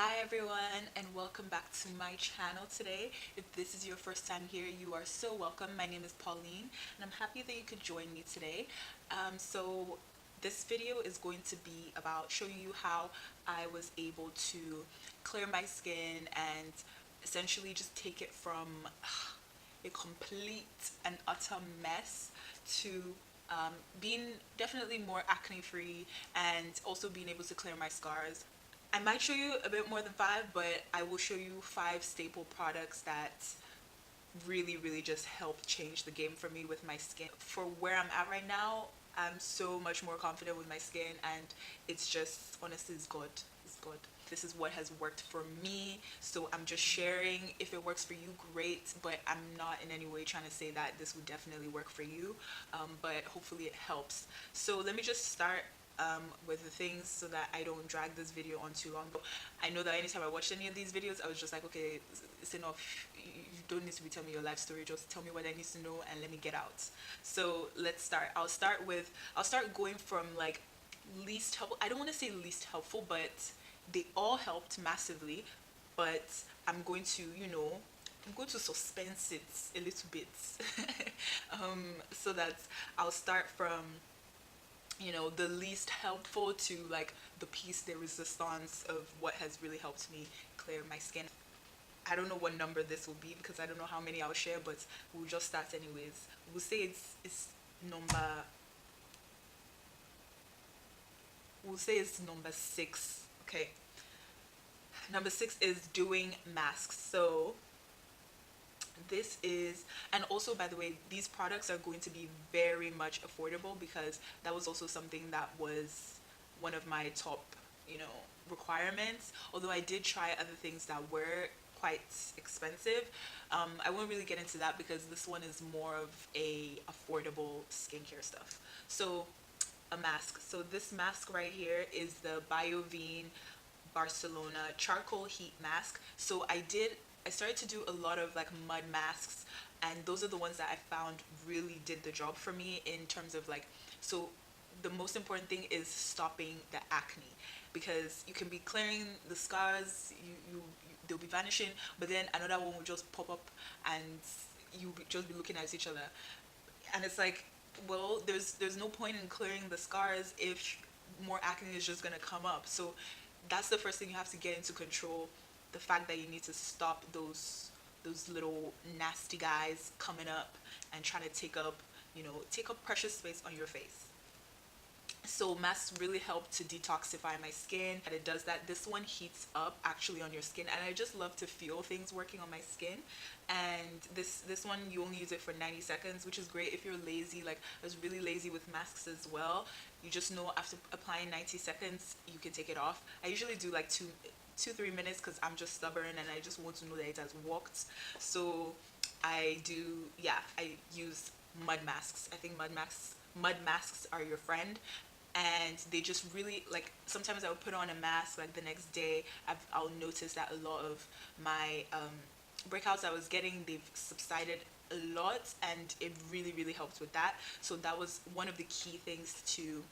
Hi everyone, and welcome back to my channel today. If this is your first time here, you are so welcome. My name is Pauline and I'm happy that you could join me today. So this video is going to be about showing you how I was able to clear my skin and essentially just take it from a complete and utter mess to being definitely more acne free and also being able to clear my scars. I might show you a bit more than five, but I will show you five staple products that really just help change the game for me with my skin. For where I'm at right now, I'm so much more confident with my skin, and it's just honestly, it's good. It's good. This is what has worked for me, so I'm just sharing. If it works for you, great, but I'm not in any way trying to say that this would definitely work for you, but hopefully it helps. So let me just start with the things so that I don't drag this video on too long. But I know that anytime I watched any of these videos, I was just like, okay, it's enough. You don't need to be telling me your life story. Just tell me what I need to know and let me get out. So let's start. I'll start going from like least helpful. I don't want to say least helpful, but they all helped massively. But I'm going to, I'm going to suspense it a little bit, so that I'll start from the least helpful to like the piece de resistance of what has really helped me clear my skin. I don't know what number this will be because I don't know how many I'll share, but we'll just start anyways. We'll say it's number number 6. Okay. Number 6 is doing masks. So this is, and also by the way, these products are going to be very much affordable because that was also something that was one of my top requirements, although I did try other things that were quite expensive. I won't really get into that because this one is more of a affordable skincare stuff. So a mask, so this mask right here is the Biovine Barcelona charcoal heat mask. So I started to do a lot of like mud masks, and those are the ones that I found really did the job for me in terms of like, so the most important thing is stopping the acne, because you can be clearing the scars, they'll be vanishing, but then another one will just pop up and just be looking at each other, and it's like, well, there's no point in clearing the scars if more acne is just gonna come up. So that's the first thing you have to get into control. The fact that you need to stop those little nasty guys coming up and trying to take up precious space on your face. So masks really help to detoxify my skin, and it does that. This one heats up actually on your skin, and I just love to feel things working on my skin. And this one, you only use it for 90 seconds, which is great if you're lazy. Like, I was really lazy with masks as well. You just know after applying 90 seconds you can take it off. I usually do like 2-3 minutes because I'm just stubborn and I just want to know that it has worked. So I do, yeah, I use mud masks. I think mud masks are your friend, and they just really, like, sometimes I would put on a mask, like the next day I'll notice that a lot of my breakouts I was getting, they've subsided a lot, and it really helped with that. So that was one of the key things to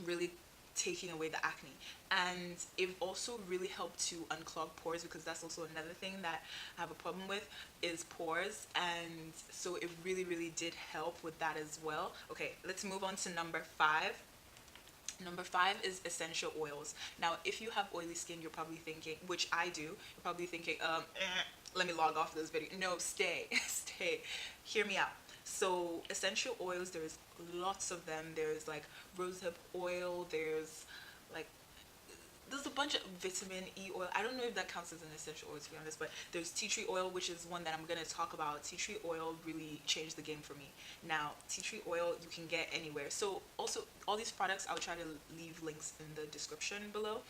really taking away the acne. And it also really helped to unclog pores, because that's also another thing that I have a problem with, is pores. And so it really did help with that as well. Okay, let's move on to number 5. Number 5 is essential oils. Now, if you have oily skin, you're probably thinking, which I do, you're probably thinking, let me log off this video. No, stay, stay. Hear me out. So essential oils, there's lots of them. There's like rosehip oil, like there's a bunch of vitamin E oil. I don't know if that counts as an essential oil, to be honest, but there's tea tree oil, which is one that I'm going to talk about. Tea tree oil really changed the game for me. Now, tea tree oil you can get anywhere. So also, all these products, I'll try to leave links in the description below.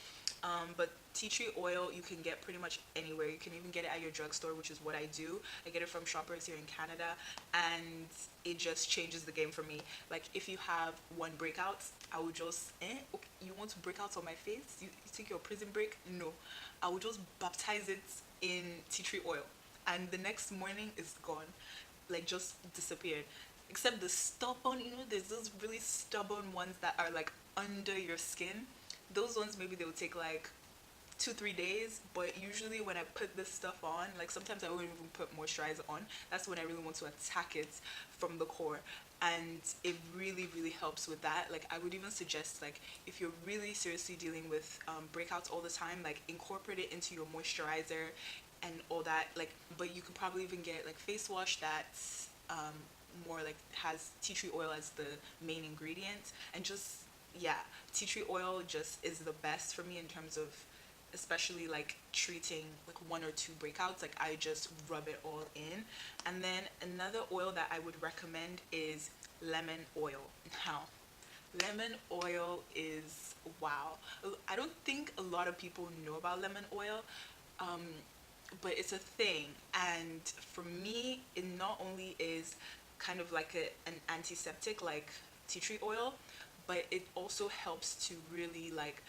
But tea tree oil you can get pretty much anywhere. You can even get it at your drugstore, which is what I do. I get it from Shoppers here in Canada, and it just changes the game for me. Like, if you have one breakout, I would just, okay, you want to break out on my face? You take your prison break? No. I would just baptize it in tea tree oil, and the next morning it's gone. Like, just disappeared. Except the stubborn, there's those really stubborn ones that are like under your skin. Those ones, maybe they will take like 2 3 days. But usually when I put this stuff on, like sometimes I won't even put moisturizer on. That's when I really want to attack it from the core, and it really really helps with that. Like I would even suggest, like if you're really seriously dealing with breakouts all the time, like incorporate it into your moisturizer and all that. Like, but you could probably even get like face wash that's more like has tea tree oil as the main ingredient, and just yeah, tea tree oil just is the best for me in terms of especially like treating like 1 or 2 breakouts. Like I just rub it all in. And then another oil that I would recommend is lemon oil. Now lemon oil is wow. I don't think a lot of people know about lemon oil, um, but it's a thing. And for me, it not only is kind of like an antiseptic like tea tree oil, but it also helps to really like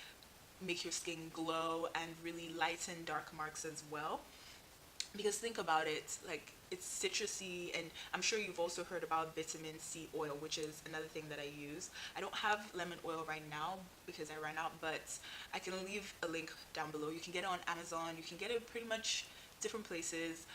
make your skin glow and really lighten dark marks as well. Because think about it, like it's citrusy, and I'm sure you've also heard about vitamin C oil, which is another thing that I use. I don't have lemon oil right now because I ran out, but I can leave a link down below. You can get it on Amazon, you can get it pretty much different places.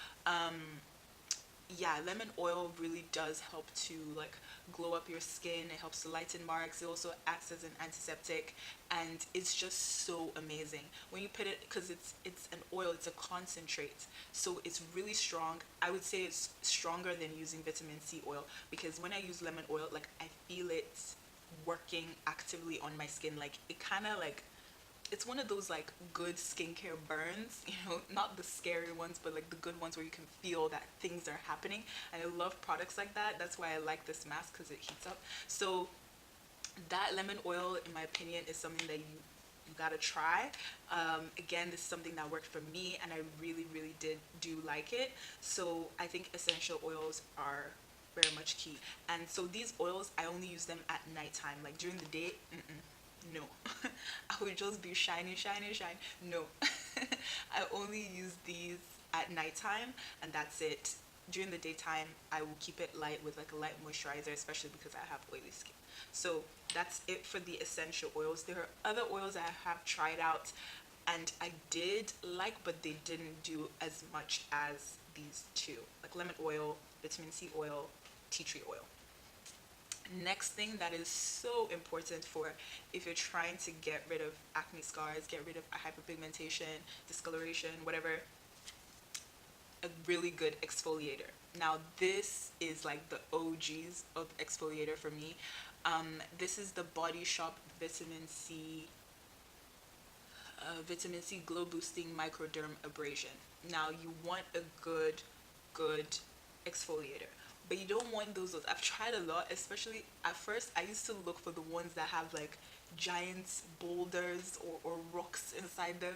Yeah, lemon oil really does help to like glow up your skin. It helps to lighten marks. It also acts as an antiseptic, and it's just so amazing when you put it, because it's an oil, it's a concentrate, so it's really strong. I would say it's stronger than using vitamin C oil, because when I use lemon oil, like I feel it working actively on my skin. Like it kind of like, it's one of those like good skincare burns, not the scary ones, but like the good ones where you can feel that things are happening. And I love products like that. That's why I like this mask, because it heats up. So that lemon oil, in my opinion, is something that you gotta try. Again, this is something that worked for me, and I really really did do like it. So I think essential oils are very much key. And so these oils, I only use them at nighttime. Like during the day, no. I would just be shiny shiny shine. No. I only use these at nighttime, and that's it. During the daytime, I will keep it light with like a light moisturizer, especially because I have oily skin. So that's it for the essential oils. There are other oils that I have tried out and I did like, but they didn't do as much as these two, like lemon oil, vitamin C oil, tea tree oil. Next thing that is so important for if you're trying to get rid of acne scars, get rid of hyperpigmentation, discoloration, whatever, a really good exfoliator. Now this is like the OGs of exfoliator for me. This is the Body Shop Vitamin C Glow Boosting Microderm Abrasion. Now you want a good exfoliator, but you don't want those. I've tried a lot, especially at first I used to look for the ones that have like giant boulders or rocks inside them.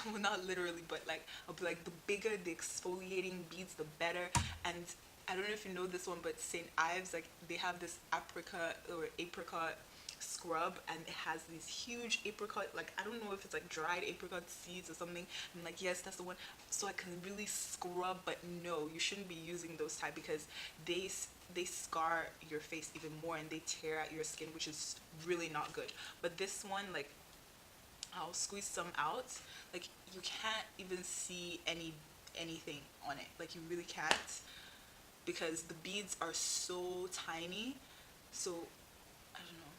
Well, not literally, but like I'll be like, the bigger the exfoliating beads, the better. And I don't know if you know this one, but St. Ives, like they have this apricot scrub, and it has these huge apricot, like I don't know if it's like dried apricot seeds or something. I'm like, yes, that's the one, so I can really scrub. But no, you shouldn't be using those type, because they scar your face even more, and they tear out your skin, which is really not good. But this one, like I'll squeeze some out, like you can't even see anything on it, like you really can't, because the beads are so tiny. So I don't know,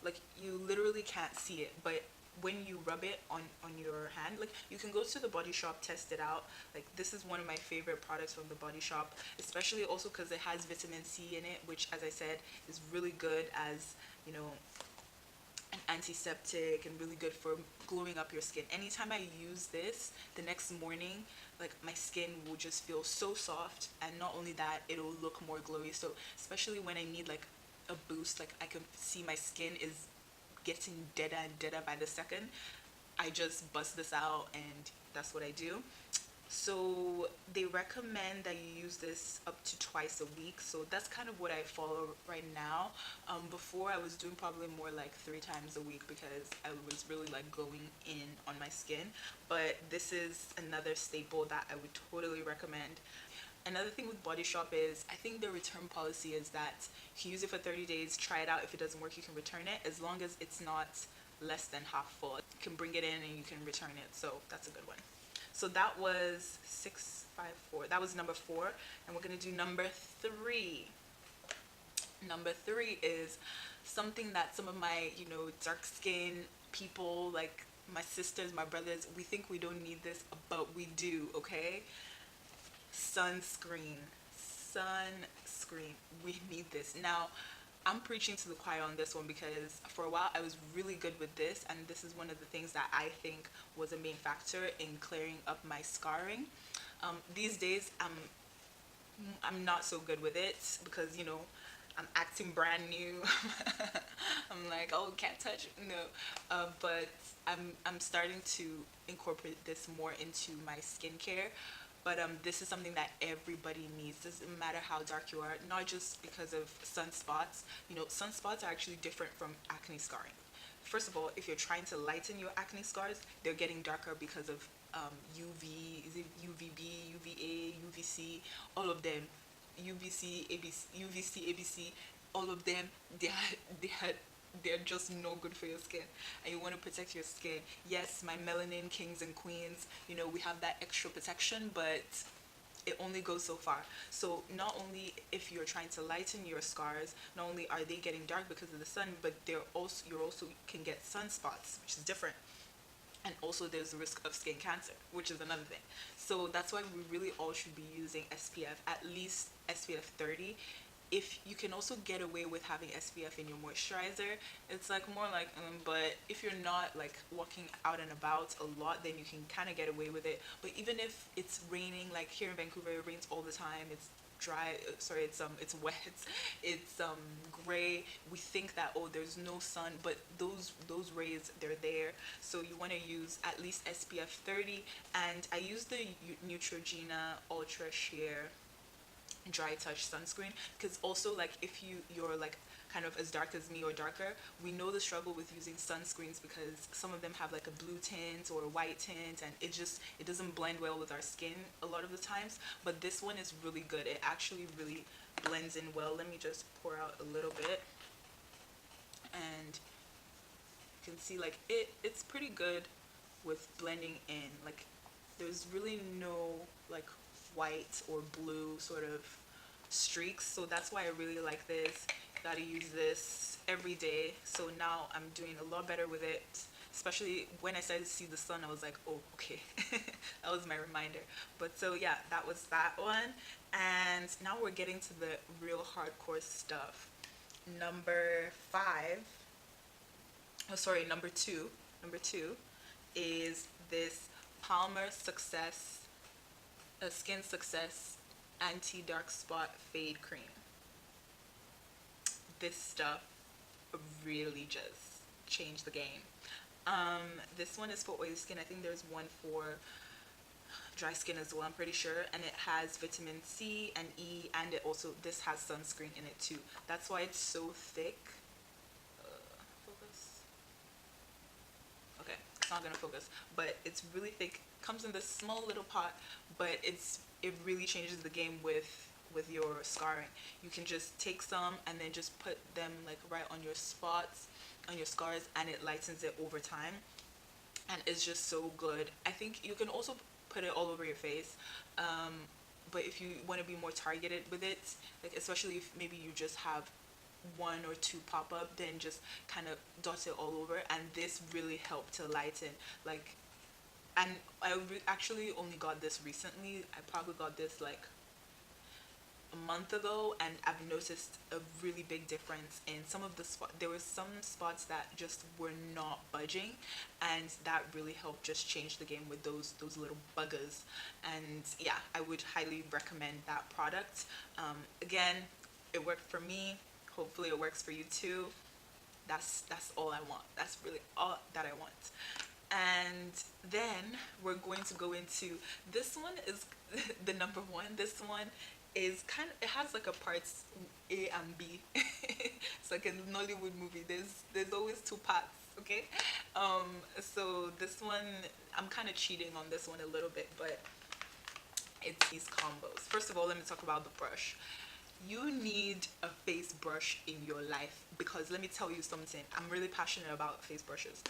like you literally can't see it. But when you rub it on your hand, like you can go to the Body Shop, test it out. Like this is one of my favorite products from the Body Shop, especially also because it has vitamin C in it, which as I said is really good as, you know, an antiseptic, and really good for glowing up your skin. Anytime I use this, the next morning, like my skin will just feel so soft, and not only that, it'll look more glowy. So especially when I need like a boost, like I can see my skin is getting deader and deader by the second, I just bust this out, and that's what I do. So they recommend that you use this up to twice a week. So that's kind of what I follow right now. Before I was doing probably more like 3 times a week, because I was really like going in on my skin. But this is another staple that I would totally recommend. Another thing with Body Shop is, I think the return policy is that you can use it for 30 days, try it out. If it doesn't work, you can return it, as long as it's not less than half full. You can bring it in and you can return it, so that's a good one. So that was 654. That was number 4, and we're gonna do number 3. Number 3 is something that some of my, dark skin people, like my sisters, my brothers, we think we don't need this, but we do, okay? Sunscreen. Sunscreen. We need this. Now, I'm preaching to the choir on this one because for a while I was really good with this, and this is one of the things that I think was a main factor in clearing up my scarring. These days, I'm not so good with it because I'm acting brand new. I'm like, oh, can't touch it. No, but I'm starting to incorporate this more into my skincare. But this is something that everybody needs. Doesn't matter how dark you are, not just because of sunspots. Sunspots are actually different from acne scarring. First of all, if you're trying to lighten your acne scars, they're getting darker because of UV, is it UVB, UVA, UVC, all of them, UVC, ABC, UVC, ABC, all of them, they're just no good for your skin, and you want to protect your skin. Yes, my melanin kings and queens, we have that extra protection, but it only goes so far. So not only if you're trying to lighten your scars, not only are they getting dark because of the sun, but you also can get sunspots, which is different. And also there's the risk of skin cancer, which is another thing. So that's why we really all should be using SPF, at least SPF 30. If you can also get away with having SPF in your moisturizer, it's like more like, but if you're not like walking out and about a lot, then you can kind of get away with it. But even if it's raining, like here in Vancouver, it rains all the time. It's dry, it's wet, it's gray. We think that, oh, there's no sun, but those rays, they're there. So you want to use at least SPF 30, and I use the Neutrogena Ultra Sheer Dry Touch sunscreen, because also, like, if you're like kind of as dark as me or darker, we know the struggle with using sunscreens because some of them have like a blue tint or a white tint, and it doesn't blend well with our skin a lot of the times. But this one is really good. It actually really blends in well. Let me just pour out a little bit, and you can see like it's pretty good with blending in. Like, there's really no like white or blue sort of streaks, so that's why I really like this. Gotta use this every day, so now I'm doing a lot better with it, especially when I started to see the sun. I was like, oh, okay. That was my reminder. But so yeah, that was that one, and now we're getting to the real hardcore stuff. Number 2 is this Palmer Success Skin Success Anti-Dark Spot Fade Cream. This stuff really just changed the game. This one is for oily skin. I think there's one for dry skin as well, I'm pretty sure, and it has vitamin C and E, and this has sunscreen in it too. That's why it's so thick. Focus. Okay, it's not gonna focus, but it's really thick. Comes in this small little pot, but it really changes the game with your scarring. You can just take some and then just put them like right on your spots, on your scars, and it lightens it over time, and it's just so good. I think you can also put it all over your face, but if you want to be more targeted with it, like especially if maybe you just have one or two pop up, then just kind of dot it all over, and this really helped to lighten. Like, and I actually only got this recently. I probably got this like a month ago, and I've noticed a really big difference in some of the spots. There were some spots that just were not budging, and that really helped just change the game with those little buggers. And yeah, I would highly recommend that product. Again, it worked for me. Hopefully it works for you too. That's all I want. That's really all that I want. And then we're going to go into, this one is the number 1. This one is it has like a parts A and B. It's like a Nollywood movie. There's always 2 parts, okay? So this one, I'm kind of cheating on this one a little bit, but it's these combos. First of all, let me talk about the brush. You need a face brush in your life, because let me tell you something. I'm really passionate about face brushes.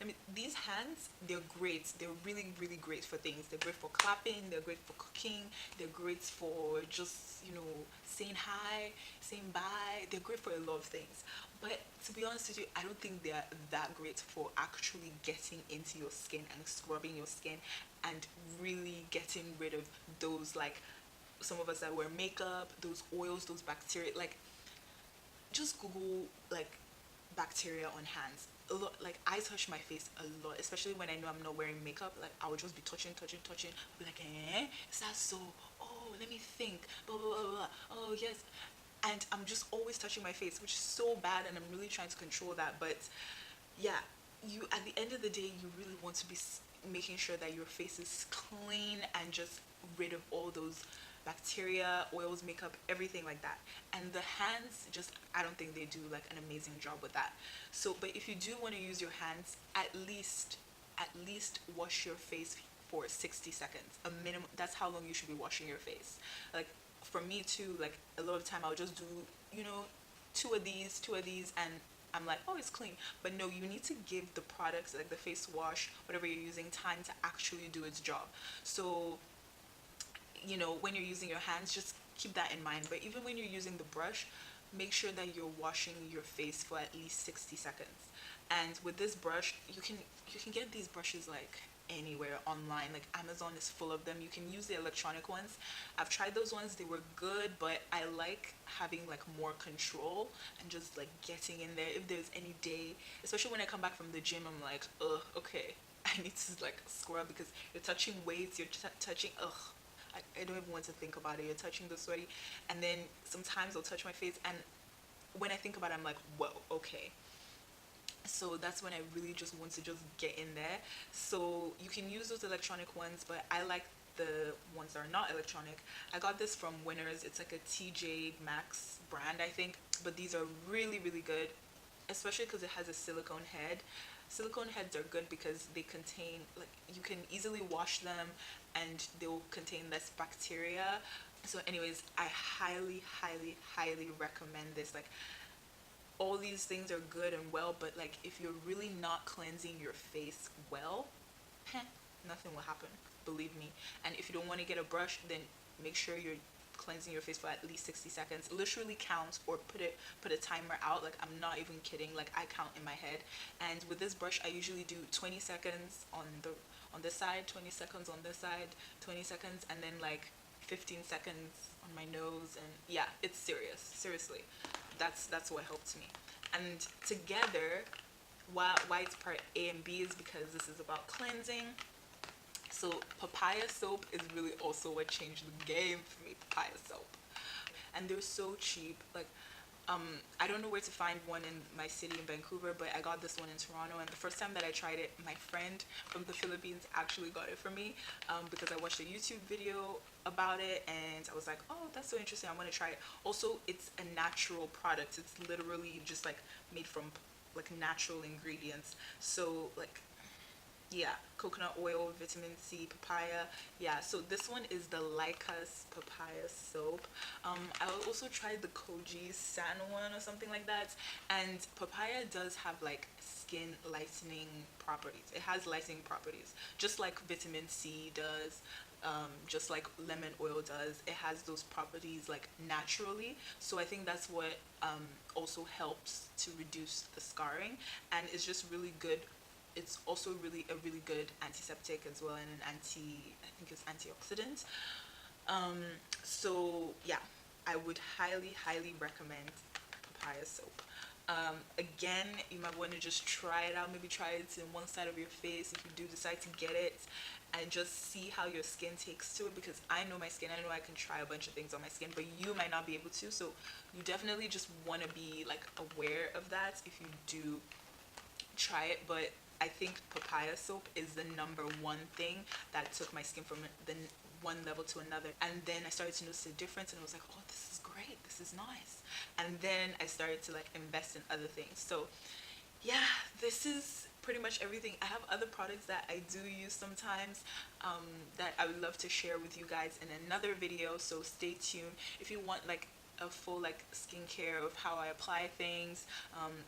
I mean, these hands, they're great. They're really, really great for things. They're great for clapping. They're great for cooking. They're great for just, saying hi, saying bye. They're great for a lot of things. But to be honest with you, I don't think they're that great for actually getting into your skin and scrubbing your skin and really getting rid of those, like, some of us that wear makeup, those oils, those bacteria. Like, just Google, like, bacteria on hands. A lot, like, I touch my face a lot, especially when I know I'm not wearing makeup. Like, I would just be touching, touching, touching. I'll be like, is that so? Oh, let me think. Blah blah blah blah. Oh yes, and I'm just always touching my face, which is so bad, and I'm really trying to control that. But yeah, you, at the end of the day, you really want to be making sure that your face is clean and just rid of all those bacteria, oils, makeup, everything like that. And the hands, just, I don't think they do like an amazing job with that. So, but if you do want to use your hands, at least wash your face for 60 seconds, a minimum. That's how long you should be washing your face. Like, for me too, like, a lot of time I'll just do, you know two of these, and I'm like, oh, it's clean. But no, you need to give the products, like the face wash, whatever you're using, time to actually do its job. So, when you're using your hands, just keep that in mind. But even when you're using the brush, make sure that you're washing your face for at least 60 seconds. And with this brush, you can get these brushes like anywhere online. Like, Amazon is full of them. You can use the electronic ones. I've tried those ones, they were good, but I like having like more control and just like getting in there. If there's any day, especially when I come back from the gym, I'm like, ugh, okay, I need to like scrub, because you're touching weights, you're touching, ugh, I don't even want to think about it. You're touching the sweaty, and then sometimes I'll touch my face, and when I think about it, I'm like, whoa, okay. So that's when I really just want to just get in there. So you can use those electronic ones, but I like the ones that are not electronic. I got this from Winners. It's like a TJ Maxx brand, I think, but these are really, really good, especially because it has a silicone head. Silicone heads are good because they contain, like, you can easily wash them, and they'll contain less bacteria. So anyways, I highly, highly, highly recommend this. Like, all these things are good and well, but like, if you're really not cleansing your face well, nothing will happen, believe me. And if you don't want to get a brush, then make sure you're cleansing your face for at least 60 seconds. Literally count, or put a timer out. Like, I'm not even kidding. Like, I count in my head. And with this brush, I usually do 20 seconds on this side, 20 seconds on this side, 20 seconds, and then like 15 seconds on my nose. And yeah, it's serious, seriously. That's what helped me. And together, why it's part A and B is because this is about cleansing. So papaya soap is really also what changed the game for me. Papaya soap, and they're so cheap. Like, I don't know where to find one in my city in Vancouver, but I got this one in Toronto. And the first time that I tried it, my friend from the Philippines actually got it for me, because I watched a YouTube video about it, and I was like, oh, that's so interesting. I want to try it. Also, it's a natural product. It's literally just like made from like natural ingredients. So like, yeah, coconut oil, vitamin C, papaya. Yeah, so this one is the Lycus papaya soap. I also tried the Koji San one or something like that. And papaya does have like skin lightening properties. It has lightening properties, just like vitamin C does. Just like lemon oil does. It has those properties like naturally. So I think that's what also helps to reduce the scarring, and it's just really good. It's also really good antiseptic as well, and an I think it's antioxidant. So yeah, I would highly recommend papaya soap. Again, you might want to just try it out. Maybe try it in one side of your face if you do decide to get it, and just see how your skin takes to it, because I know my skin. I know I can try a bunch of things on my skin, but you might not be able to. So you definitely just want to be like aware of that if you do try it. But I think papaya soap is the number one thing that took my skin from the one level to another. And then I started to notice a difference, and I was like, oh, this is great, this is nice. And then I started to like invest in other things. So yeah, this is pretty much everything. I have other products that I do use sometimes, that I would love to share with you guys in another video, so stay tuned. If you want like a full like skincare of how I apply things,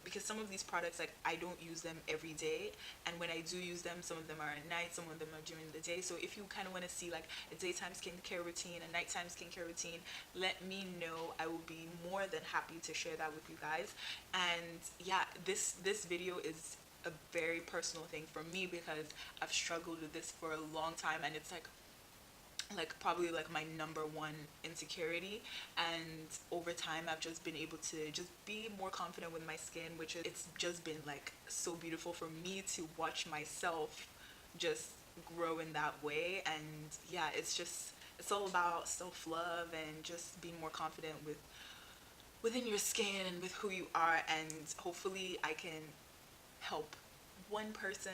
because some of these products, like, I don't use them every day, and when I do use them, some of them are at night, some of them are during the day. So if you kind of want to see like a daytime skincare routine, a nighttime skincare routine, let me know. I will be more than happy to share that with you guys. And yeah, this video is a very personal thing for me because I've struggled with this for a long time, and it's like probably like my number one insecurity. And over time I've just been able to just be more confident with my skin, which is, it's just been like so beautiful for me to watch myself just grow in that way. And yeah, it's all about self-love and just being more confident within your skin and with who you are. And hopefully I can help one person,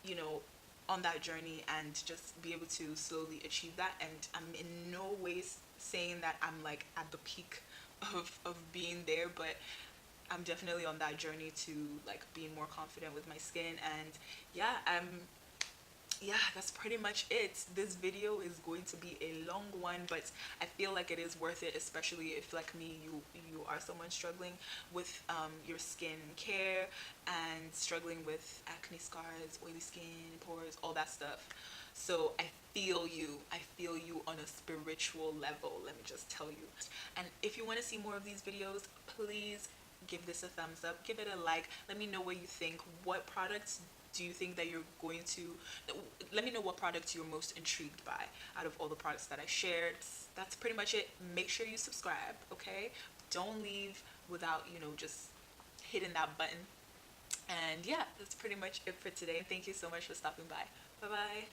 you know, on that journey, and just be able to slowly achieve that. And I'm in no way saying that I'm like at the peak of being there, but I'm definitely on that journey to like being more confident with my skin. And yeah, yeah, that's pretty much it. This video is going to be a long one, but I feel like it is worth it, especially if, like me, you are someone struggling with your skin care and struggling with acne scars, oily skin, pores, all that stuff. So I feel you on a spiritual level, let me just tell you. And if you want to see more of these videos, please give this a thumbs up, give it a like. Let me know what you think. What products do you think that you're going to, let me know what products you're most intrigued by out of all the products that I shared. That's pretty much it. Make sure you subscribe, okay? Don't leave without, just hitting that button. And yeah, that's pretty much it for today. Thank you so much for stopping by. Bye bye.